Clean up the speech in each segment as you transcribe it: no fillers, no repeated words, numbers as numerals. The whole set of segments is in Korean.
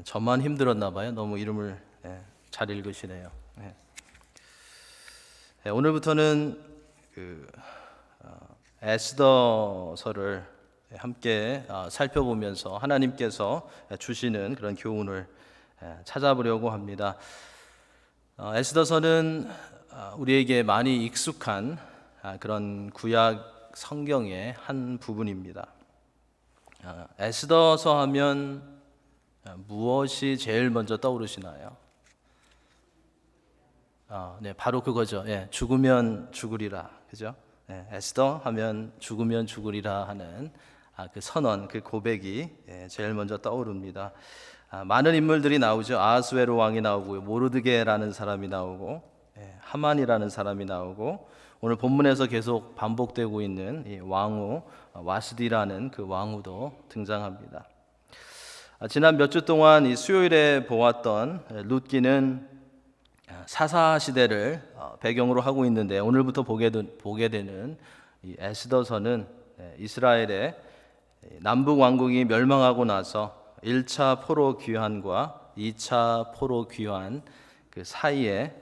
저만 힘들었나 봐요. 너무 이름을 잘 읽으시네요. 오늘부터는 에스더서를 함께 살펴보면서 하나님께서 주시는 그런 교훈을 찾아보려고 합니다. 에스더서는 우리에게 많이 익숙한 그런 구약 성경의 한 부분입니다. 에스더서 하면 무엇이 제일 먼저 떠오르시나요? 네, 바로 그거죠. 죽으면 죽으리라, 그죠? 에스더 하면 죽으면 죽으리라 하는 그 선언, 그 고백이 제일 먼저 떠오릅니다. 많은 인물들이 나오죠. 아하수에로 왕이 나오고, 모르드게라는 사람이 나오고, 하만이라는 사람이 나오고, 오늘 본문에서 계속 반복되고 있는 이 왕후 와스디라는 그 왕후도 등장합니다. 지난 몇 주 동안 이 수요일에 보았던 룻기는 사사 시대를 배경으로 하고 있는데, 오늘부터 보게 되는 이 에스더서는 이스라엘의 남북 왕국이 멸망하고 나서 1차 포로 귀환과 2차 포로 귀환 그 사이에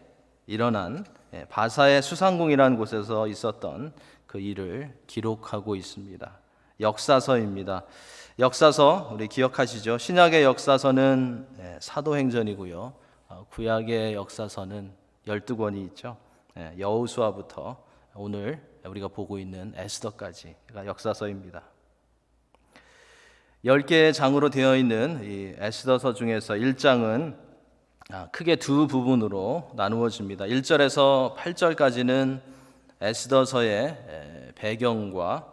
일어난 바사의 수상궁이라는 곳에서 있었던 그 일을 기록하고 있습니다. 역사서입니다. 역사서 우리 기억하시죠? 신약의 역사서는 사도행전이고요. 구약의 역사서는 12권이 있죠. 여호수아부터 오늘 우리가 보고 있는 에스더까지가 역사서입니다. 10개의 장으로 되어 있는 이 에스더서 중에서 1장은 크게 두 부분으로 나누어집니다. 1절에서 8절까지는 에스더서의 배경과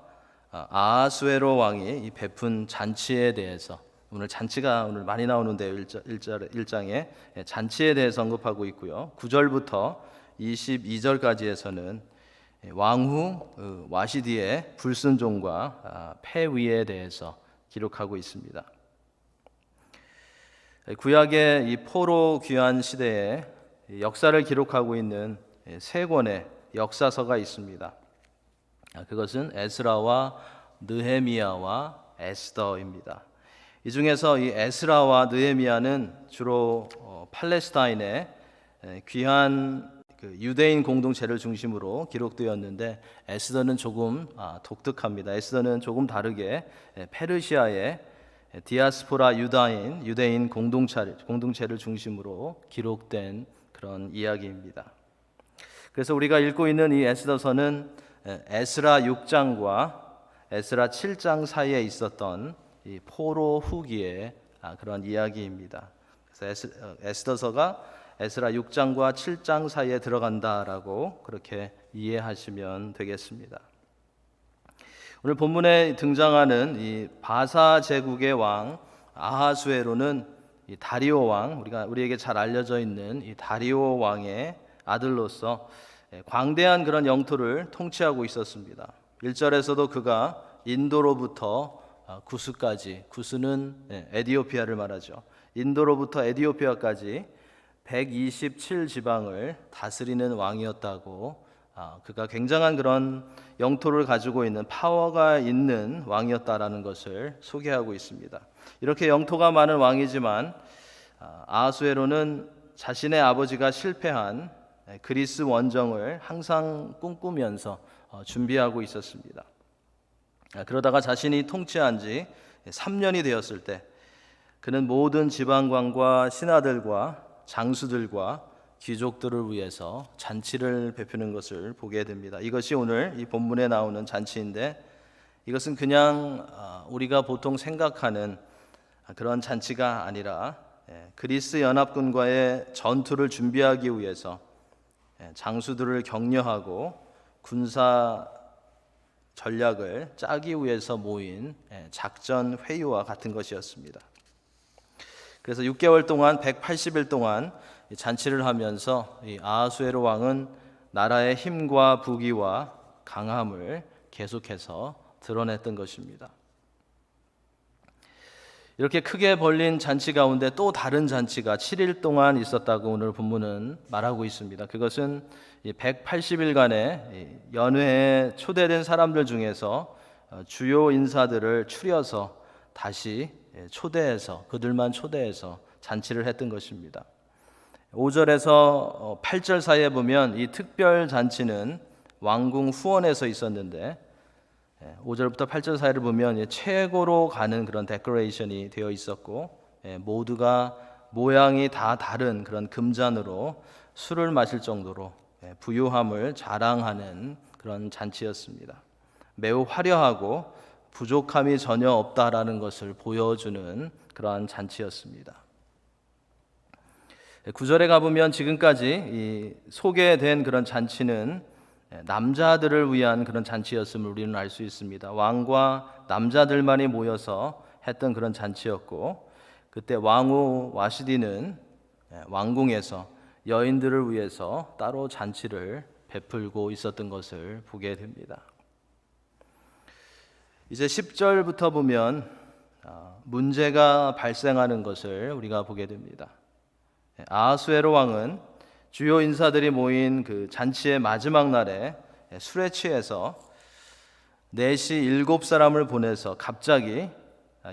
아하수에로 왕이 이 베푼 잔치에 대해서, 오늘 잔치가 오늘 많이 나오는데요. 1장에 잔치에 대해서 언급하고 있고요. 9절부터 22절까지에서는 왕후 와시디의 불순종과 폐위에 대해서 기록하고 있습니다. 구약의 이 포로 귀환 시대의 역사를 기록하고 있는 세 권의 역사서가 있습니다. 그것은 에스라와 느헤미야와 에스더입니다. 이 중에서 이 에스라와 느헤미야는 주로 팔레스타인의 귀한 유대인 공동체를 중심으로 기록되었는데, 에스더는 조금 독특합니다. 에스더는 조금 다르게 페르시아의 디아스포라 유대인 공동체를 중심으로 기록된 그런 이야기입니다. 그래서 우리가 읽고 있는 이 에스더서는 에스라 6장과 에스라 7장 사이에 있었던 이 포로 후기의 그런 이야기입니다. 그래서 에스더서가 에스라 6장과 7장 사이에 들어간다라고 그렇게 이해하시면 되겠습니다. 오늘 본문에 등장하는 이 바사 제국의 왕 아하수에로는 이 다리오 왕, 우리에게 잘 알려져 있는 이 다리오 왕의 아들로서 광대한 그런 영토를 통치하고 있었습니다. 1절에서도 그가 인도로부터 구스까지, 구스는 에디오피아를 말하죠. 인도로부터 에디오피아까지 127지방을 다스리는 왕이었다고, 그가 굉장한 그런 영토를 가지고 있는 파워가 있는 왕이었다라는 것을 소개하고 있습니다. 이렇게 영토가 많은 왕이지만 아하수에로는 자신의 아버지가 실패한 그리스 원정을 항상 꿈꾸면서 준비하고 있었습니다. 그러다가 자신이 통치한 지 3년이 되었을 때 그는 모든 지방관과 신하들과 장수들과 귀족들을 위해서 잔치를 베푸는 것을 보게 됩니다. 이것이 오늘 이 본문에 나오는 잔치인데, 이것은 그냥 우리가 보통 생각하는 그런 잔치가 아니라 그리스 연합군과의 전투를 준비하기 위해서 장수들을 격려하고 군사 전략을 짜기 위해서 모인 작전 회의와 같은 것이었습니다. 그래서 6개월 동안 180일 동안 잔치를 하면서 이 아하수에로 왕은 나라의 힘과 부귀와 강함을 계속해서 드러냈던 것입니다. 이렇게 크게 벌린 잔치 가운데 또 다른 잔치가 7일 동안 있었다고 오늘 본문은 말하고 있습니다. 그것은 180일간의 연회에 초대된 사람들 중에서 주요 인사들을 추려서 다시 초대해서 그들만 초대해서 잔치를 했던 것입니다. 5절에서 8절 사이에 보면 이 특별 잔치는 왕궁 후원에서 있었는데 5절부터 8절 사이를 보면 최고로 가는 그런 데코레이션이 되어 있었고 모두가 모양이 다 다른 그런 금잔으로 술을 마실 정도로 부유함을 자랑하는 그런 잔치였습니다. 매우 화려하고 부족함이 전혀 없다라는 것을 보여주는 그러한 잔치였습니다. 9절에 가보면 지금까지 소개된 그런 잔치는 남자들을 위한 그런 잔치였음을 우리는 알 수 있습니다. 왕과 남자들만이 모여서 했던 그런 잔치였고, 그때 왕후 와시디는 왕궁에서 여인들을 위해서 따로 잔치를 베풀고 있었던 것을 보게 됩니다. 이제 10절부터 보면 문제가 발생하는 것을 우리가 보게 됩니다. 아하수에로 왕은 주요 인사들이 모인 그 잔치의 마지막 날에 술에 취해서 4시 7사람을 보내서 갑자기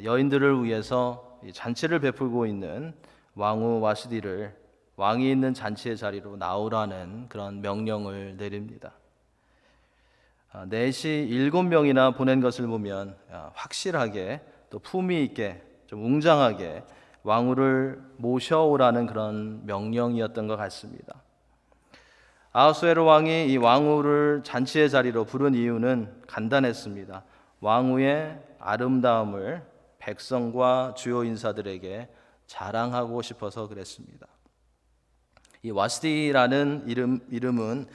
여인들을 위해서 잔치를 베풀고 있는 왕후 와시디를 왕이 있는 잔치의 자리로 나오라는 그런 명령을 내립니다. 4시 7명이나 보낸 것을 보면 확실하게 또 품위 있게 좀 웅장하게 왕후를 모셔오라는 그런 명령이었던 것 같습니다. 아하수에로 왕이 이 왕후를 잔치의 자리로 부른 이유는 간단했습니다. 왕후의 아름다움을 백성과 주요 인사들에게 자랑하고 싶어서 그랬습니다. 이 와스디라는 이름은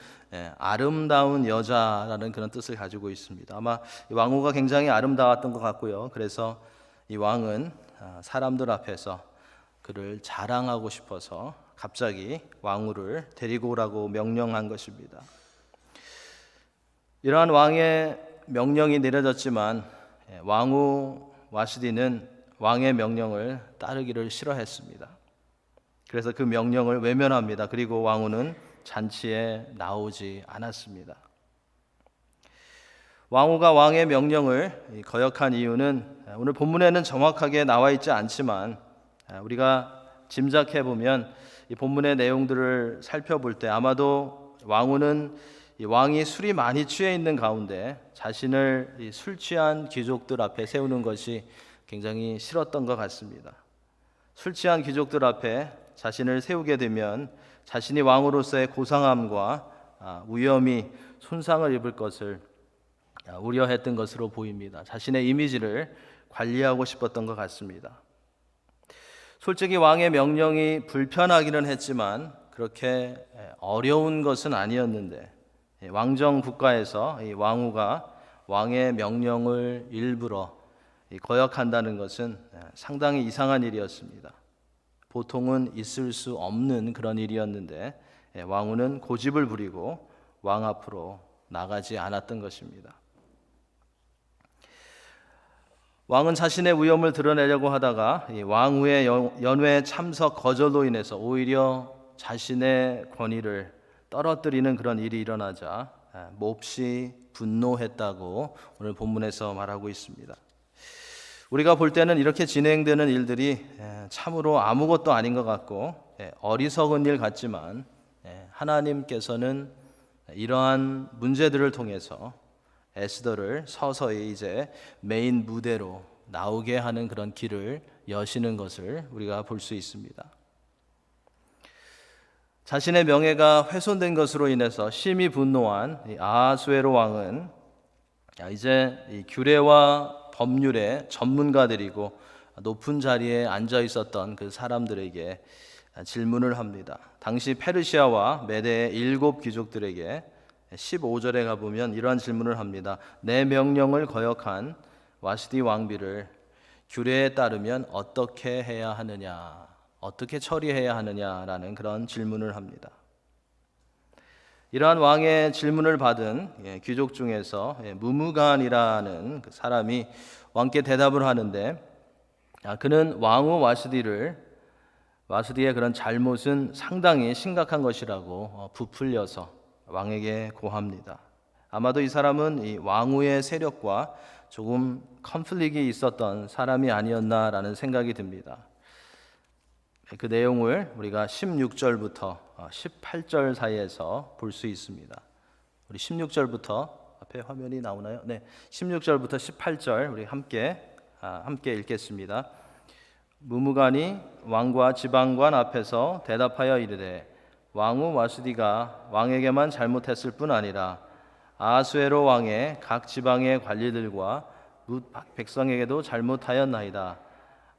아름다운 여자라는 그런 뜻을 가지고 있습니다. 아마 이 왕후가 굉장히 아름다웠던 것 같고요. 그래서 이 왕은 사람들 앞에서 그를 자랑하고 싶어서 갑자기 왕후를 데리고 오라고 명령한 것입니다. 이러한 왕의 명령이 내려졌지만 왕후 와시디는 왕의 명령을 따르기를 싫어했습니다. 그래서 그 명령을 외면합니다. 그리고 왕후는 잔치에 나오지 않았습니다. 왕후가 왕의 명령을 거역한 이유는 오늘 본문에는 정확하게 나와 있지 않지만 우리가 짐작해 보면 이 본문의 내용들을 살펴볼 때 아마도 왕후는 이 왕이 술이 많이 취해 있는 가운데 자신을 이 술 취한 귀족들 앞에 세우는 것이 굉장히 싫었던 것 같습니다. 술 취한 귀족들 앞에 자신을 세우게 되면 자신이 왕으로서의 고상함과 위엄이 손상을 입을 것을 우려했던 것으로 보입니다. 자신의 이미지를 관리하고 싶었던 것 같습니다. 솔직히 왕의 명령이 불편하기는 했지만 그렇게 어려운 것은 아니었는데 왕정 국가에서 이 왕후가 왕의 명령을 일부러 거역한다는 것은 상당히 이상한 일이었습니다. 보통은 있을 수 없는 그런 일이었는데 왕후는 고집을 부리고 왕 앞으로 나가지 않았던 것입니다. 왕은 자신의 위엄을 드러내려고 하다가 왕후의 연회 참석 거절로 인해서 오히려 자신의 권위를 떨어뜨리는 그런 일이 일어나자 몹시 분노했다고 오늘 본문에서 말하고 있습니다. 우리가 볼 때는 이렇게 진행되는 일들이 참으로 아무것도 아닌 것 같고 어리석은 일 같지만 하나님께서는 이러한 문제들을 통해서 에스더를 서서히 이제 메인 무대로 나오게 하는 그런 길을 여시는 것을 우리가 볼 수 있습니다. 자신의 명예가 훼손된 것으로 인해서 심히 분노한 아하수에로 왕은 이제 이 규례와 법률의 전문가들이고 높은 자리에 앉아 있었던 그 사람들에게 질문을 합니다. 당시 페르시아와 메대의 7 귀족들에게 15절에 가보면 이러한 질문을 합니다. 내 명령을 거역한 와시디 왕비를 규례에 따르면 어떻게 해야 하느냐, 어떻게 처리해야 하느냐라는 그런 질문을 합니다. 이러한 왕의 질문을 받은 귀족 중에서 무무간이라는 그 사람이 왕께 대답을 하는데 그는 왕후 와시디의 그런 잘못은 상당히 심각한 것이라고 부풀려서 왕에게 고합니다. 아마도 이 사람은 이 왕후의 세력과 조금 컨플릭이 있었던 사람이 아니었나라는 생각이 듭니다. 그 내용을 우리가 16절부터 18절 사이에서 볼 수 있습니다. 우리 16절부터 앞에 화면이 나오나요? 네, 16절부터 18절 우리 함께 읽겠습니다. 무무간이 왕과 지방관 앞에서 대답하여 이르되 왕후 와스디가 왕에게만 잘못했을 뿐 아니라 아하수에로 왕의 각 지방의 관리들과 뭇 백성에게도 잘못하였나이다.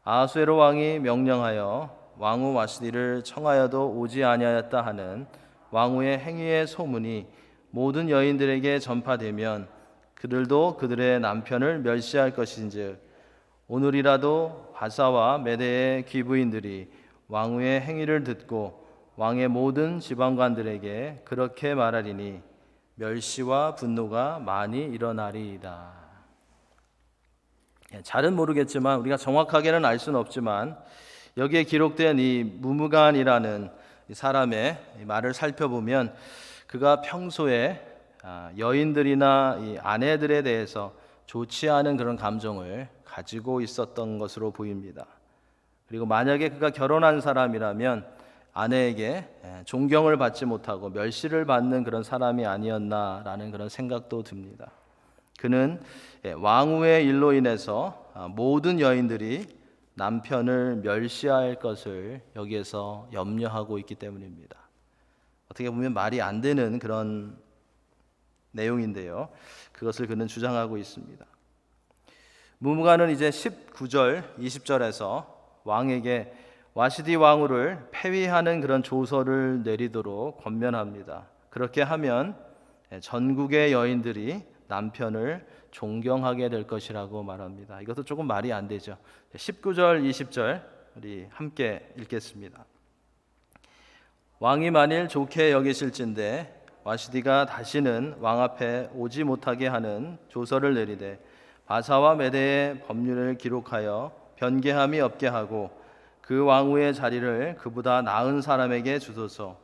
아하수에로 왕이 명령하여 왕후 와스디를 청하여도 오지 아니하였다 하는 왕후의 행위의 소문이 모든 여인들에게 전파되면 그들도 그들의 남편을 멸시할 것인즉 오늘이라도 바사와 메대의 귀부인들이 왕후의 행위를 듣고 왕의 모든 지방관들에게 그렇게 말하리니 멸시와 분노가 많이 일어나리이다. 잘은 모르겠지만 우리가 정확하게는 알 수는 없지만 여기에 기록된 이 무무간이라는 사람의 말을 살펴보면 그가 평소에 여인들이나 이 아내들에 대해서 좋지 않은 그런 감정을 가지고 있었던 것으로 보입니다. 그리고 만약에 그가 결혼한 사람이라면 아내에게 존경을 받지 못하고 멸시를 받는 그런 사람이 아니었나라는 그런 생각도 듭니다. 그는 왕후의 일로 인해서 모든 여인들이 남편을 멸시할 것을 여기에서 염려하고 있기 때문입니다. 어떻게 보면 말이 안 되는 그런 내용인데요. 그것을 그는 주장하고 있습니다. 무무간은 이제 19절, 20절에서 왕에게 와시디 왕후를 폐위하는 그런 조서를 내리도록 권면합니다. 그렇게 하면 전국의 여인들이 남편을 존경하게 될 것이라고 말합니다. 이것도 조금 말이 안 되죠. 19절, 20절 우리 함께 읽겠습니다. 왕이 만일 좋게 여기실진대 와시디가 다시는 왕 앞에 오지 못하게 하는 조서를 내리되 바사와 메대의 법률을 기록하여 변개함이 없게 하고 그 왕후의 자리를 그보다 나은 사람에게 주소서.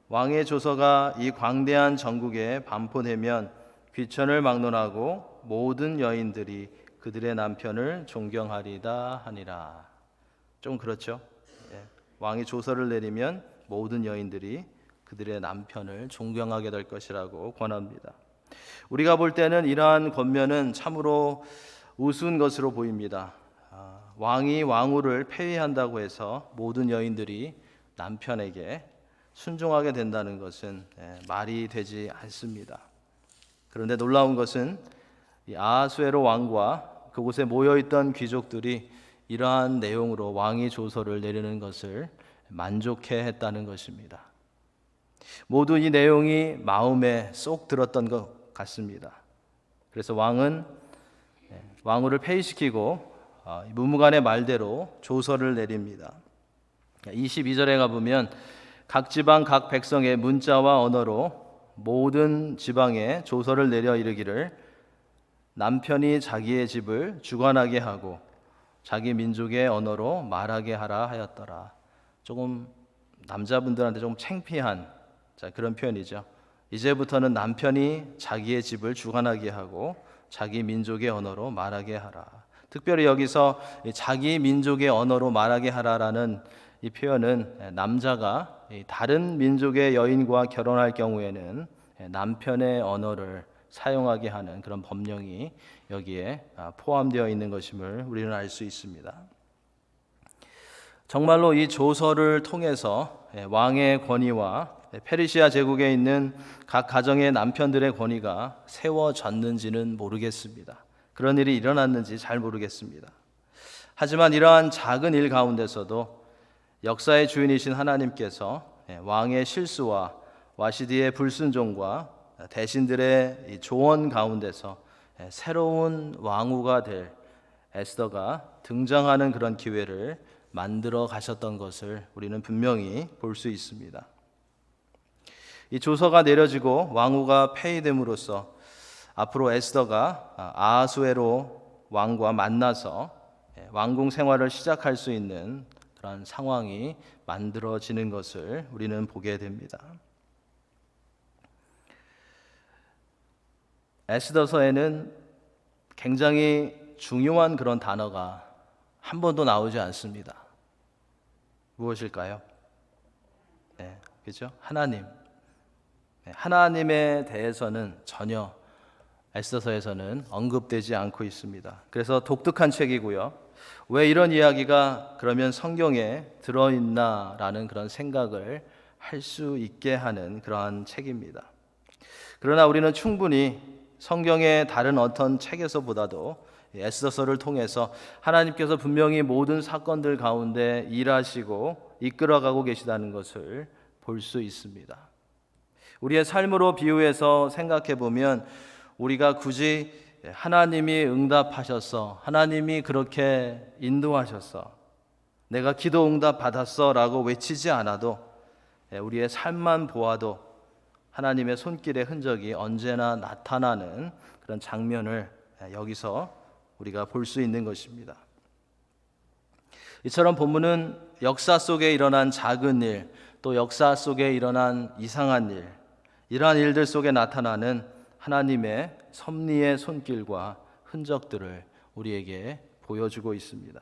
왕의 조서가 이 광대한 전국에 반포되면 귀천을 막론하고 모든 여인들이 그들의 남편을 존경하리다 하니라. 좀 그렇죠? 왕이 조서를 내리면 모든 여인들이 그들의 남편을 존경하게 될 것이라고 권합니다. 우리가 볼 때는 이러한 권면은 참으로 우스운 것으로 보입니다. 왕이 왕후를 폐위한다고 해서 모든 여인들이 남편에게 순종하게 된다는 것은 말이 되지 않습니다. 그런데 놀라운 것은 이 아하수에로 왕과 그곳에 모여있던 귀족들이 이러한 내용으로 왕이 조서를 내리는 것을 만족해 했다는 것입니다. 모두 이 내용이 마음에 쏙 들었던 것 같습니다. 그래서 왕은 왕후를 폐위시키고 무무간의 말대로 조서를 내립니다. 22절에 가보면 각 지방 각 백성의 문자와 언어로 모든 지방에 조서를 내려 이르기를 남편이 자기의 집을 주관하게 하고 자기 민족의 언어로 말하게 하라 하였더라. 조금 남자분들한테 조금 창피한 그런 표현이죠. 이제부터는 남편이 자기의 집을 주관하게 하고 자기 민족의 언어로 말하게 하라. 특별히 여기서 자기 민족의 언어로 말하게 하라라는 이 표현은 남자가 다른 민족의 여인과 결혼할 경우에는 남편의 언어를 사용하게 하는 그런 법령이 여기에 포함되어 있는 것임을 우리는 알 수 있습니다. 정말로 이 조서를 통해서 왕의 권위와 페르시아 제국에 있는 각 가정의 남편들의 권위가 세워졌는지는 모르겠습니다. 그런 일이 일어났는지 잘 모르겠습니다. 하지만 이러한 작은 일 가운데서도 역사의 주인이신 하나님께서 왕의 실수와 와시디의 불순종과 대신들의 조언 가운데서 새로운 왕후가 될 에스더가 등장하는 그런 기회를 만들어 가셨던 것을 우리는 분명히 볼 수 있습니다. 이 조서가 내려지고 왕후가 폐위됨으로써 앞으로 에스더가 아하수에로 왕과 만나서 왕궁 생활을 시작할 수 있는 그런 상황이 만들어지는 것을 우리는 보게 됩니다. 에스더서에는 굉장히 중요한 그런 단어가 한 번도 나오지 않습니다. 무엇일까요? 네, 그죠? 하나님. 네, 하나님에 대해서는 전혀 에스더서에서는 언급되지 않고 있습니다. 그래서 독특한 책이고요. 왜 이런 이야기가 그러면 성경에 들어있나라는 그런 생각을 할 수 있게 하는 그러한 책입니다. 그러나 우리는 충분히 성경의 다른 어떤 책에서보다도 에스더서를 통해서 하나님께서 분명히 모든 사건들 가운데 일하시고 이끌어가고 계시다는 것을 볼 수 있습니다. 우리의 삶으로 비유해서 생각해 보면 우리가 굳이 하나님이 응답하셨어, 하나님이 그렇게 인도하셨어, 내가 기도 응답 받았어 라고 외치지 않아도 우리의 삶만 보아도 하나님의 손길의 흔적이 언제나 나타나는 그런 장면을 여기서 우리가 볼 수 있는 것입니다. 이처럼 본문은 역사 속에 일어난 작은 일, 또 역사 속에 일어난 이상한 일, 이러한 일들 속에 나타나는 하나님의 섭리의 손길과 흔적들을 우리에게 보여주고 있습니다.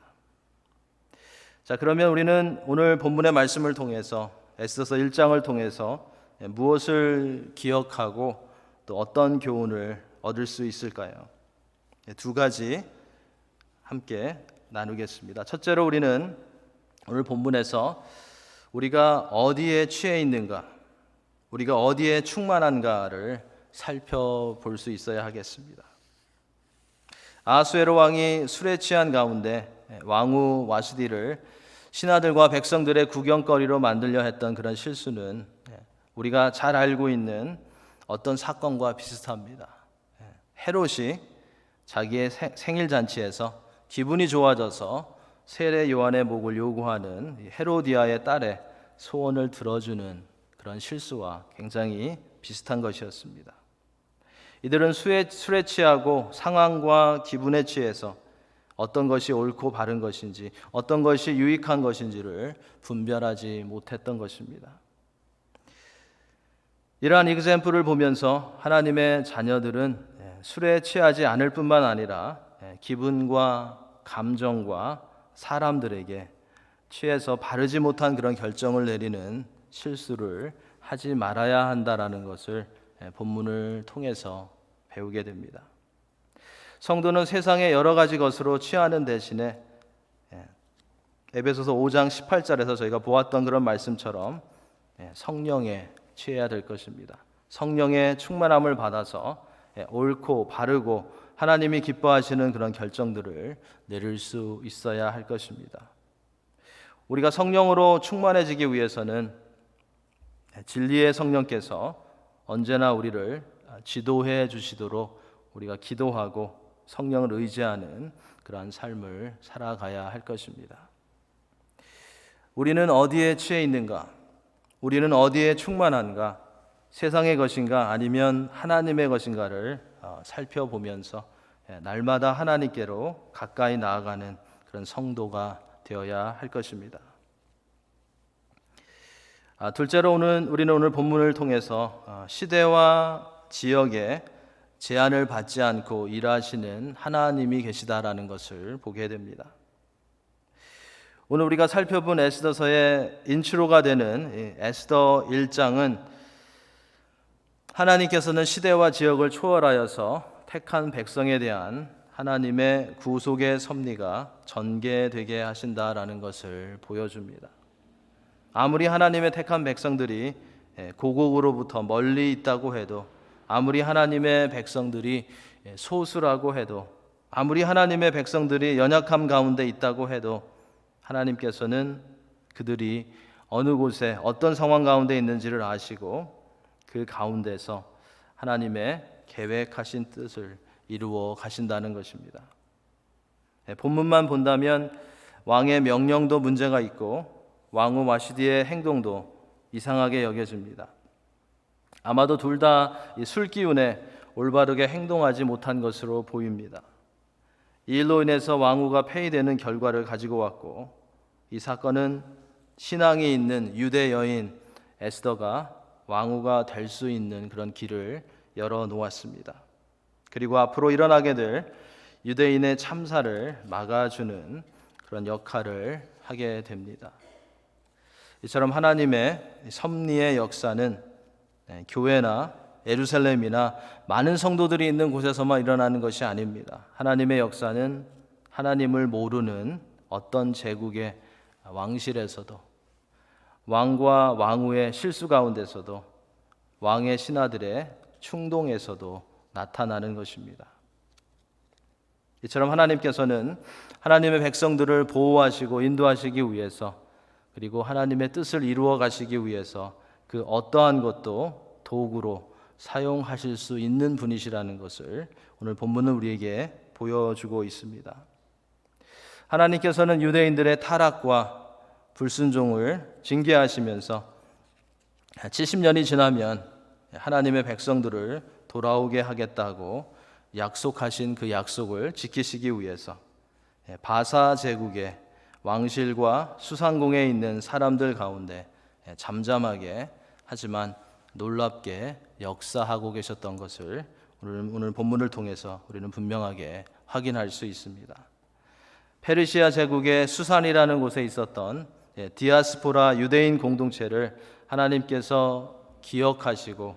자, 그러면 우리는 오늘 본문의 말씀을 통해서 에스더서 1장을 통해서 무엇을 기억하고 또 어떤 교훈을 얻을 수 있을까요? 두 가지 함께 나누겠습니다. 첫째로 우리는 오늘 본문에서 우리가 어디에 취해 있는가, 우리가 어디에 충만한가를 살펴볼 수 있어야 하겠습니다. 아하수에로 왕이 술에 취한 가운데 왕후 와스디를 신하들과 백성들의 구경거리로 만들려 했던 그런 실수는 우리가 잘 알고 있는 어떤 사건과 비슷합니다. 헤롯이 자기의 생일잔치에서 기분이 좋아져서 세례 요한의 목을 요구하는 헤로디아의 딸의 소원을 들어주는 그런 실수와 굉장히 비슷한 것이었습니다. 이들은 술에 취하고 상황과 기분에 취해서 어떤 것이 옳고 바른 것인지, 어떤 것이 유익한 것인지를 분별하지 못했던 것입니다. 이러한 이그젬플을 보면서 하나님의 자녀들은 술에 취하지 않을 뿐만 아니라 기분과 감정과 사람들에게 취해서 바르지 못한 그런 결정을 내리는 실수를 하지 말아야 한다라는 것을 본문을 통해서 배우게 됩니다. 성도는 세상의 여러 가지 것으로 취하는 대신에 에베소서 5장 18절에서 저희가 보았던 그런 말씀처럼 성령에 취해야 될 것입니다. 성령의 충만함을 받아서 옳고 바르고 하나님이 기뻐하시는 그런 결정들을 내릴 수 있어야 할 것입니다. 우리가 성령으로 충만해지기 위해서는 진리의 성령께서 언제나 우리를 지도해 주시도록 우리가 기도하고 성령을 의지하는 그러한 삶을 살아가야 할 것입니다. 우리는 어디에 취해 있는가? 우리는 어디에 충만한가? 세상의 것인가 아니면 하나님의 것인가를 살펴보면서 날마다 하나님께로 가까이 나아가는 그런 성도가 되어야 할 것입니다. 둘째로 우리는 오늘 본문을 통해서 시대와 지역에 제한을 받지 않고 일하시는 하나님이 계시다라는 것을 보게 됩니다. 오늘 우리가 살펴본 에스더서의 인트로가 되는 에스더 1장은 하나님께서는 시대와 지역을 초월하여서 택한 백성에 대한 하나님의 구속의 섭리가 전개되게 하신다라는 것을 보여줍니다. 아무리 하나님의 택한 백성들이 고국으로부터 멀리 있다고 해도, 아무리 하나님의 백성들이 소수라고 해도, 아무리 하나님의 백성들이 연약함 가운데 있다고 해도 하나님께서는 그들이 어느 곳에 어떤 상황 가운데 있는지를 아시고 그 가운데서 하나님의 계획하신 뜻을 이루어 가신다는 것입니다. 본문만 본다면 왕의 명령도 문제가 있고 왕후 와시디의 행동도 이상하게 여겨집니다. 아마도 둘 다 술 기운에 올바르게 행동하지 못한 것으로 보입니다. 이 일로 인해서 왕후가 폐위되는 결과를 가지고 왔고, 이 사건은 신앙이 있는 유대 여인 에스더가 왕후가 될 수 있는 그런 길을 열어 놓았습니다. 그리고 앞으로 일어나게 될 유대인의 참사를 막아주는 그런 역할을 하게 됩니다. 이처럼 하나님의 섭리의 역사는 교회나 예루살렘이나 많은 성도들이 있는 곳에서만 일어나는 것이 아닙니다. 하나님의 역사는 하나님을 모르는 어떤 제국의 왕실에서도, 왕과 왕후의 실수 가운데서도, 왕의 신하들의 충동에서도 나타나는 것입니다. 이처럼 하나님께서는 하나님의 백성들을 보호하시고 인도하시기 위해서, 그리고 하나님의 뜻을 이루어 가시기 위해서 그 어떠한 것도 도구로 사용하실 수 있는 분이시라는 것을 오늘 본문은 우리에게 보여주고 있습니다. 하나님께서는 유대인들의 타락과 불순종을 징계하시면서 70년이 지나면 하나님의 백성들을 돌아오게 하겠다고 약속하신 그 약속을 지키시기 위해서 바사 제국의 왕실과 수상궁에 있는 사람들 가운데 잠잠하게 하지만 놀랍게 역사하고 계셨던 것을 오늘 본문을 통해서 우리는 분명하게 확인할 수 있습니다. 페르시아 제국의 수산이라는 곳에 있었던 디아스포라 유대인 공동체를 하나님께서 기억하시고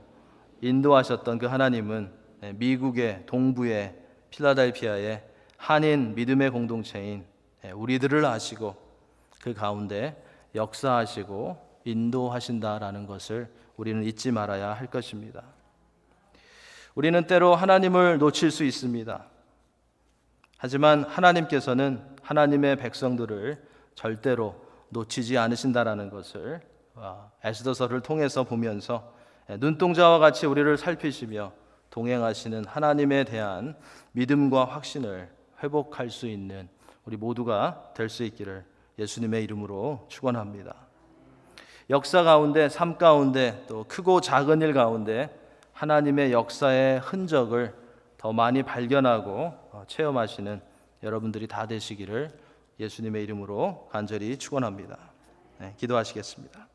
인도하셨던 그 하나님은 미국의 동부의 필라델피아의 한인 믿음의 공동체인 우리들을 아시고 그 가운데 역사하시고 인도하신다라는 것을 우리는 잊지 말아야 할 것입니다. 우리는 때로 하나님을 놓칠 수 있습니다. 하지만 하나님께서는 하나님의 백성들을 절대로 놓치지 않으신다라는 것을 에스더서를 통해서 보면서 눈동자와 같이 우리를 살피시며 동행하시는 하나님에 대한 믿음과 확신을 회복할 수 있는 우리 모두가 될 수 있기를 예수님의 이름으로 축원합니다. 역사 가운데, 삶 가운데, 또 크고 작은 일 가운데 하나님의 역사의 흔적을 더 많이 발견하고 체험하시는 여러분들이 다 되시기를 예수님의 이름으로 간절히 축원합니다. 기도하시겠습니다.